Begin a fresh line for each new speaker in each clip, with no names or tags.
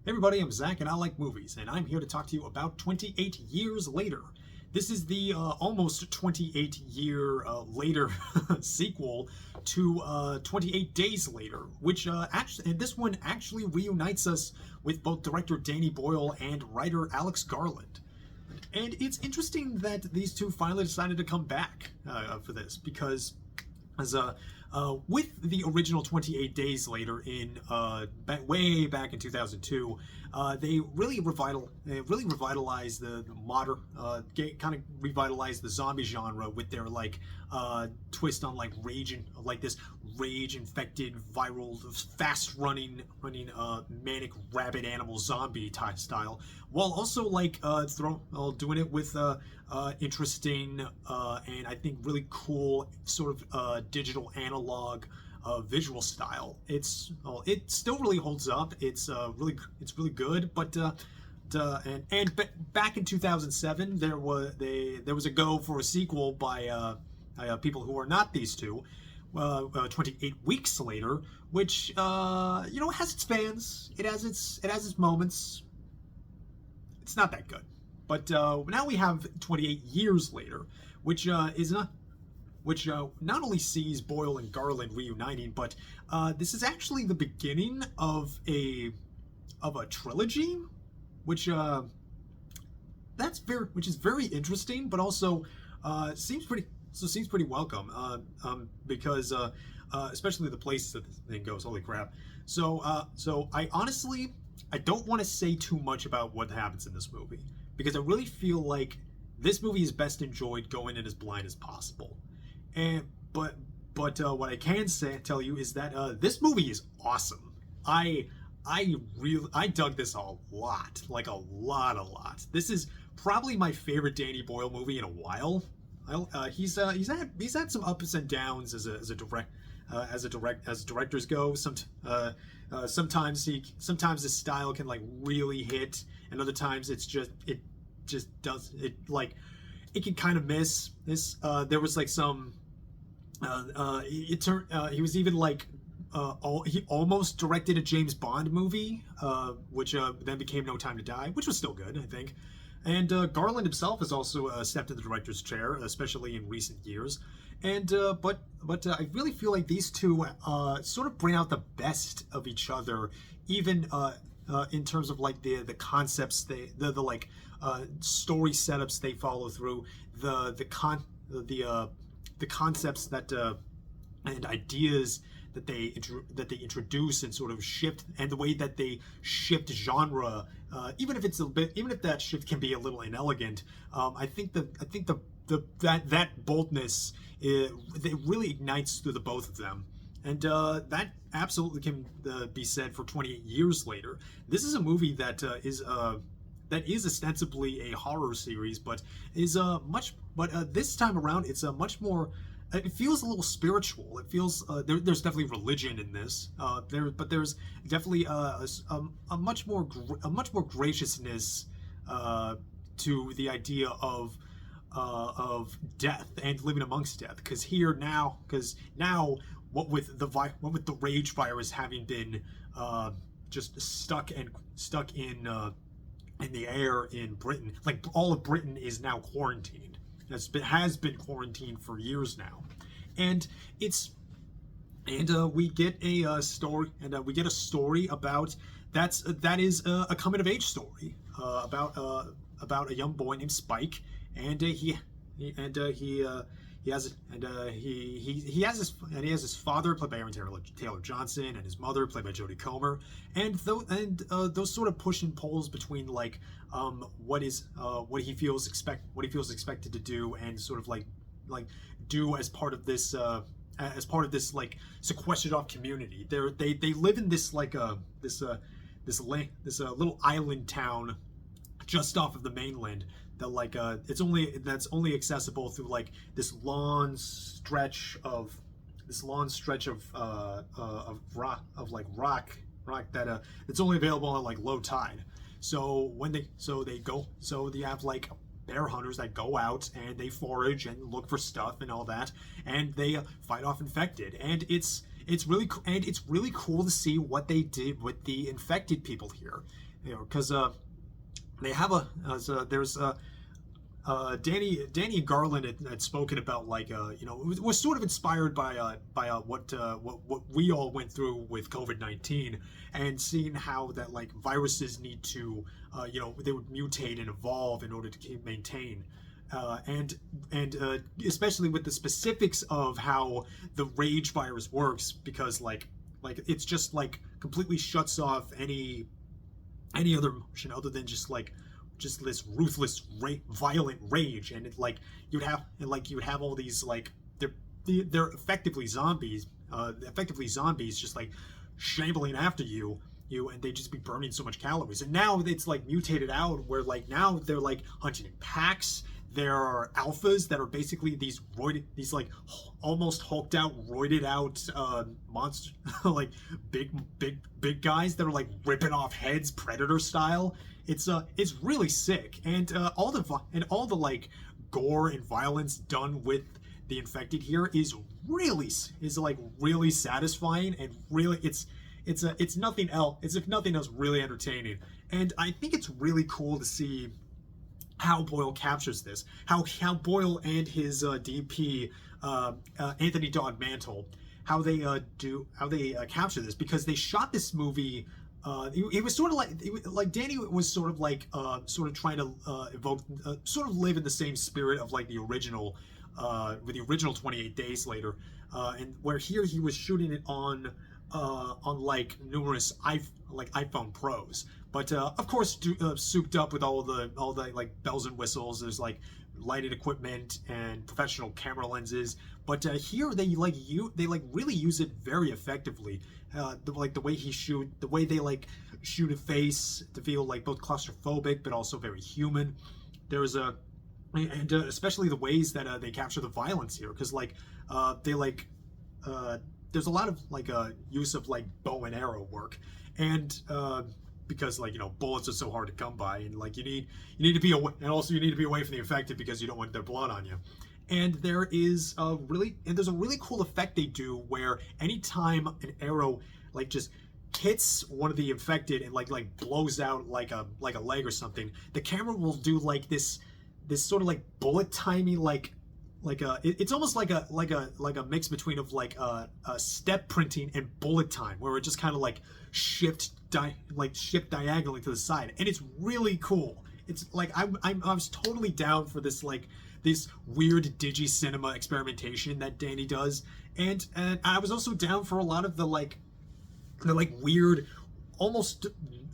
Hey everybody, I'm Zach and I like movies, and I'm here to talk to you about 28 Years Later. This is the almost 28-year later sequel to 28 Days Later, which actually, and this one actually reunites us with both director Danny Boyle and writer Alex Garland. And it's interesting that these two finally decided to come back for this, because as with the original 28 Days Later in way back in 2002, they really revitalized the modern, kind of revitalized the zombie genre with their twist on this rage-infected, viral, fast-running, manic rabbit animal zombie type style, while also doing it with interesting and I think really cool sort of digital analog visual style. It still really holds up. It's really good, but back in 2007 there was a go for a sequel by people who are not these two. 28 Weeks Later, which has its fans. It has its moments. It's not that good. But now we have 28 Years Later, which not only sees Boyle and Garland reuniting, but this is actually the beginning of a trilogy, which is very interesting, but also seems pretty welcome, because especially the places that this thing goes. Holy crap! So I don't want to say too much about what happens in this movie, because I really feel like this movie is best enjoyed going in as blind as possible. But what I can tell you is that this movie is awesome. I dug this a lot, a lot. This is probably my favorite Danny Boyle movie in a while. He's had some ups and downs as directors go. Sometimes his style can really hit, and other times it can kind of miss. There was some he was even he almost directed a James Bond movie, which then became No Time to Die, which was still good, I think. And Garland himself has also stepped in the director's chair, especially in recent years. And but I really feel like these two sort of bring out the best of each other, even in terms of the concepts, the story setups they follow through, the concepts that and ideas that they introduce and sort of shift, and the way that they shift genre, even if that shift can be a little inelegant. I think that boldness, it really ignites through the both of them. And that absolutely can be said for 28 Years Later. This is a movie that is ostensibly a horror series, but is this time around it's a much more. It feels a little spiritual. It feels there's definitely religion in this. But there's definitely a much more graciousness to the idea of death and living amongst death. Because now, what with the rage virus having been just stuck in the air in Britain, all of Britain is now quarantined. Has been quarantined for years now, and we get a story, about that is a coming of age story about a young boy named Spike, and he has his father played by Aaron Taylor Johnson, and his mother played by Jodie Comer, and those sort of push and pulls between what he feels expected to do, and sort of do as part of this sequestered off community. They live in this little island town just off of the mainland that that's only accessible through this long stretch of rock that it's only available on low tide. So they have bear hunters that go out and they forage and look for stuff and all that, and they fight off infected. And it's really cool to see what they did with the infected people here. because they have there's Danny and Garland had spoken about like it was sort of inspired by what we all went through with COVID-19, and seeing how that like viruses need to they would mutate and evolve in order to maintain. And especially with the specifics of how the rage virus works, because like it's just like completely shuts off any other emotion other than just this ruthless violent rage. And it like you'd have all these like they're effectively zombies just like shambling after you, and they just be burning so much calories. And now it's like mutated out where like now they're like hunting in packs. There are alphas that are basically these like almost hulked out, roided out monster like big guys that are like ripping off heads, Predator style. It's really sick, and all the like gore and violence done with the infected here is like really satisfying, and really it's if nothing else really entertaining. And I think it's really cool to see how Boyle captures this, how Boyle and his DP Anthony Dodd Mantle, how they capture this, because they shot this movie. It was sort of like Danny was sort of like sort of trying to evoke, sort of live in the same spirit of like the original, with the original 28 Days Later, and where here he was shooting it on like numerous iPhone Pros, but of course souped up with all the like bells and whistles. There's like lighted equipment and professional camera lenses, but here they really use it very effectively. The way they like shoot a face to feel like both claustrophobic but also very human. There's especially the ways that they capture the violence here, because like there's a lot of like use of like bow and arrow work, and because like bullets are so hard to come by, and like you need to be away, and also you need to be away from the infected because you don't want their blood on you. And there's a really cool effect they do where anytime an arrow like just hits one of the infected and like blows out like a leg or something, the camera will do like this sort of like bullet timey it's almost like a mix between of like a step printing and bullet time, where it just kind of like shift diagonally to the side, and it's really cool. It's like I was totally down for this this weird digi-cinema experimentation that Danny does, and I was also down for a lot of the weird, almost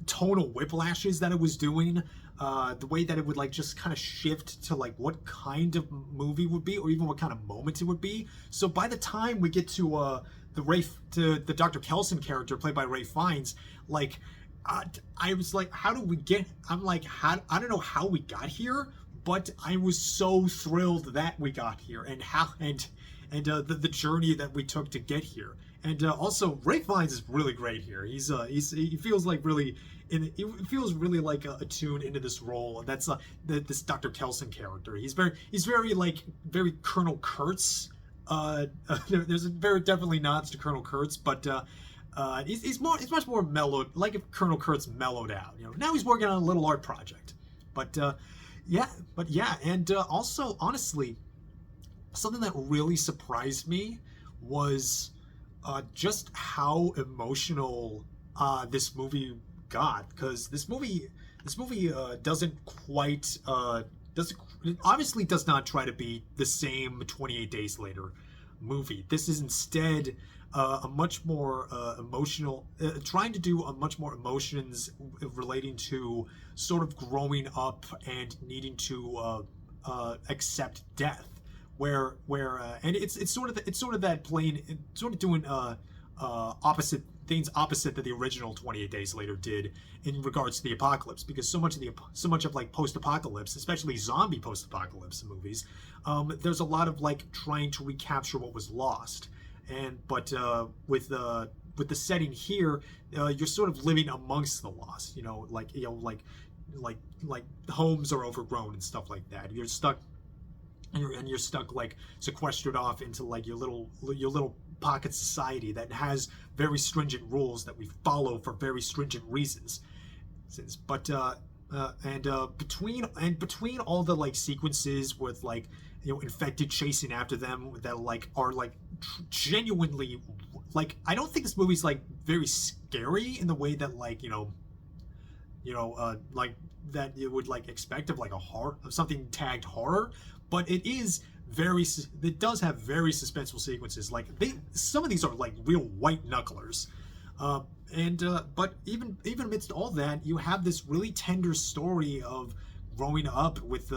tonal whiplashes that it was doing. The way that it would like just kind of shift to like what kind of movie would be, or even what kind of moment it would be. So by the time we get to the Dr. Kelson character played by Ray Fiennes, like I was like, how do we get? I'm like, I don't know how we got here, but I was so thrilled that we got here, and the journey that we took to get here. And also, Ray Fiennes is really great here. He feels like really like attuned into this role. And that's this Dr. Kelson character. He's very Colonel Kurtz. There's definitely nods to Colonel Kurtz, but he's much more mellowed. Like if Colonel Kurtz mellowed out. Now he's working on a little art project. But and also honestly, something that really surprised me was just how emotional this movie got, because this movie doesn't quite obviously does not try to be the same 28 Days Later movie. This is instead a much more emotional, trying to do a much more emotions relating to sort of growing up and needing to accept death. Where and it's sort of that plain, it's sort of doing opposite that the original 28 Days Later did in regards to the apocalypse, because so much of like post-apocalypse, especially zombie post-apocalypse movies, there's a lot of like trying to recapture what was lost, but with the setting here, you're sort of living amongst the lost, like homes are overgrown and stuff like that. You're stuck like sequestered off into like your little pocket society that has very stringent rules that we follow for very stringent reasons. But between all the like sequences with like infected chasing after them that like are like genuinely like, I don't think this movie's like very scary in the way that like like that you would like expect of like a horror, of something tagged horror, but it does have very suspenseful sequences. Like some of these are like real white knucklers. But even amidst all that, you have this really tender story of growing up with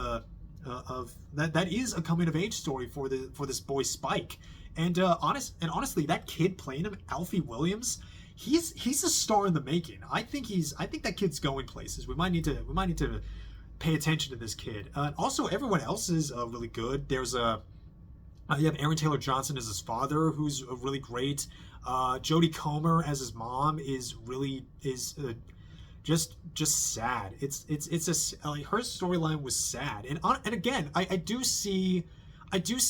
of that is a coming of age story for this boy Spike. And honestly, that kid playing him, Alfie Williams, he's a star in the making. I think that kid's going places. We might need to pay attention to this kid. Also, everyone else is really good. There's you have Aaron Taylor Johnson as his father, who's really great. Jodie Comer as his mom is just sad. Like, her storyline was sad, and again, I do see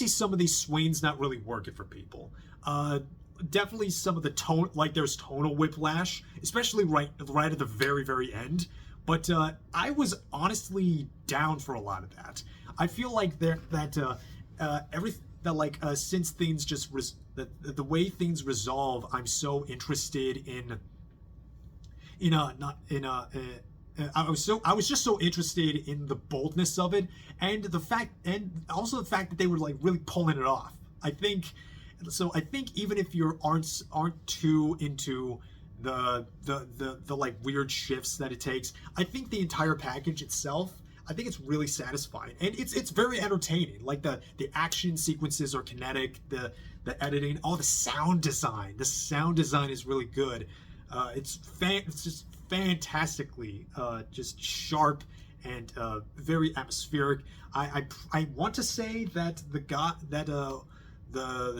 some of these swings not really working for people. Definitely some of the tone, like there's tonal whiplash, especially right at the very, very end. But I was honestly down for a lot of that. I feel like since things just the way things resolve, I'm so interested I was just so interested in the boldness of it, and also the fact that they were like really pulling it off. I think even if you aren't too into the like weird shifts that it takes, I think the entire package itself, I think it's really satisfying, and it's very entertaining. Like the action sequences are kinetic, the editing, all the sound design. The sound design is really good. It's just fantastically just sharp and very atmospheric. I want to say that the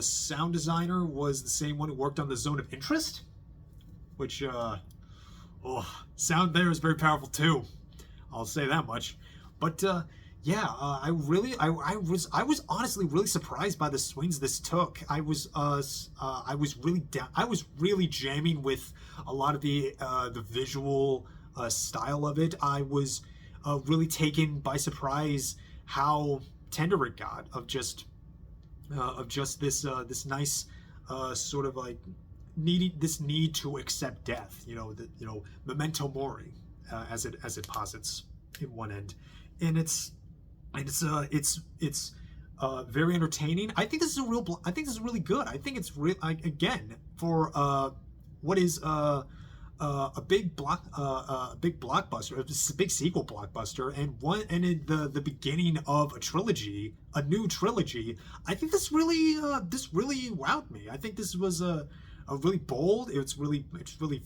sound designer was the same one who worked on the Zone of Interest, which sound there is very powerful too. I'll say that much. But I was honestly really surprised by the swings this took. I was really jamming with a lot of the visual style of it. I was really taken by surprise how tender it got of just this nice sort of like need to accept death. Memento Mori, as it posits in one end, and it's very entertaining. I think this is really good. I think it's again, for what is a big blockbuster, a big sequel blockbuster, and in the beginning of a new trilogy. I think this really wowed me. I think this was a really bold. It's really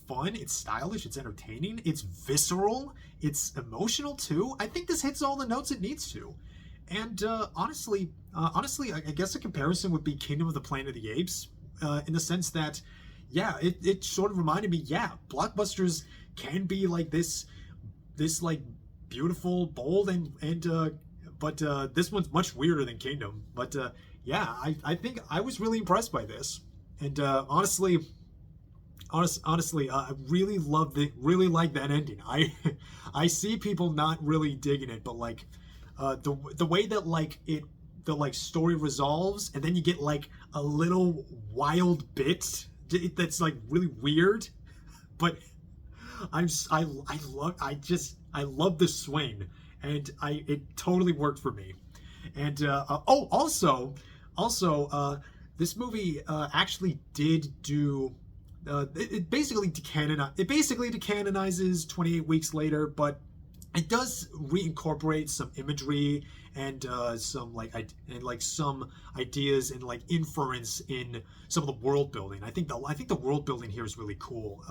fun. It's stylish. It's entertaining. It's visceral. It's emotional too. I think this hits all the notes it needs to. And honestly, I guess a comparison would be Kingdom of the Planet of the Apes, in the sense that, it sort of reminded me, blockbusters can be like this like beautiful, bold, but this one's much weirder than Kingdom. But I think I was really impressed by this. And honestly, I really like that ending. I see people not really digging it, but like the way that like the like story resolves, and then you get like a little wild bit that's like really weird, but I love the swing, and it totally worked for me. And also this movie actually did do it basically decanonizes 28 Weeks Later, but it does reincorporate some imagery and some ideas and like inference in some of the world building. I think the world building here is really cool.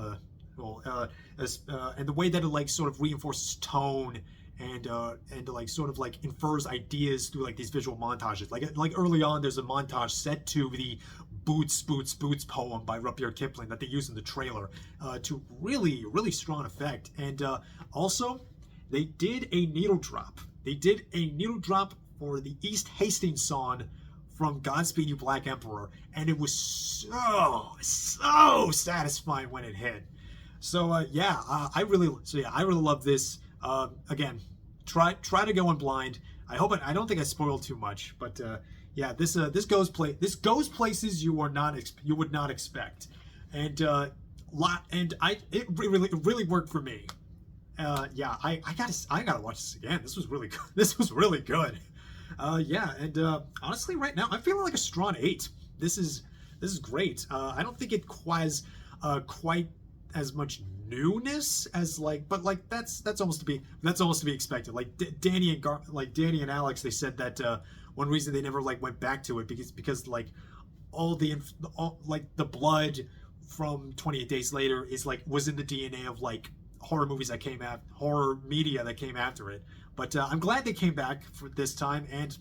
And the way that it like sort of reinforces tone and like sort of like infers ideas through like these visual montages. Like early on, there's a montage set to the Boots poem by Rudyard Kipling that they use in the trailer to really strong effect. And also, they did a needle drop. For the East Hastings song from Godspeed You Black Emperor, and it was so satisfying when it hit. So yeah, I really love this. Again, try to go in blind. I don't think I spoiled too much, but yeah, this goes places you would not expect, and it really worked for me. Yeah, I gotta watch this again. This was really good. This was really good. Yeah, and honestly, right now I'm feeling like a strong 8. This is great. I don't think it has quite as much newness as but that's almost to be expected. Like Danny and Alex, they said that one reason they never went back to it because the blood from 28 Days Later is was in the DNA of horror media that came after it. But I'm glad they came back for this time, and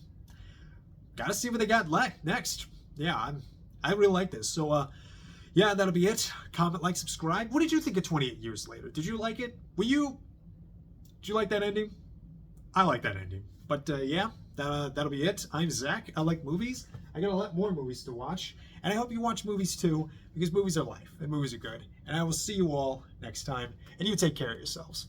gotta see what they got next. Yeah, I really like this. So yeah, that'll be it. Comment, like, subscribe. What did you think of 28 Years Later? Did you like it? Did you like that ending? I like that ending. But yeah, that'll be it. I'm Zach. I like movies. I got a lot more movies to watch, and I hope you watch movies too, because movies are life and movies are good. And I will see you all next time, and you take care of yourselves.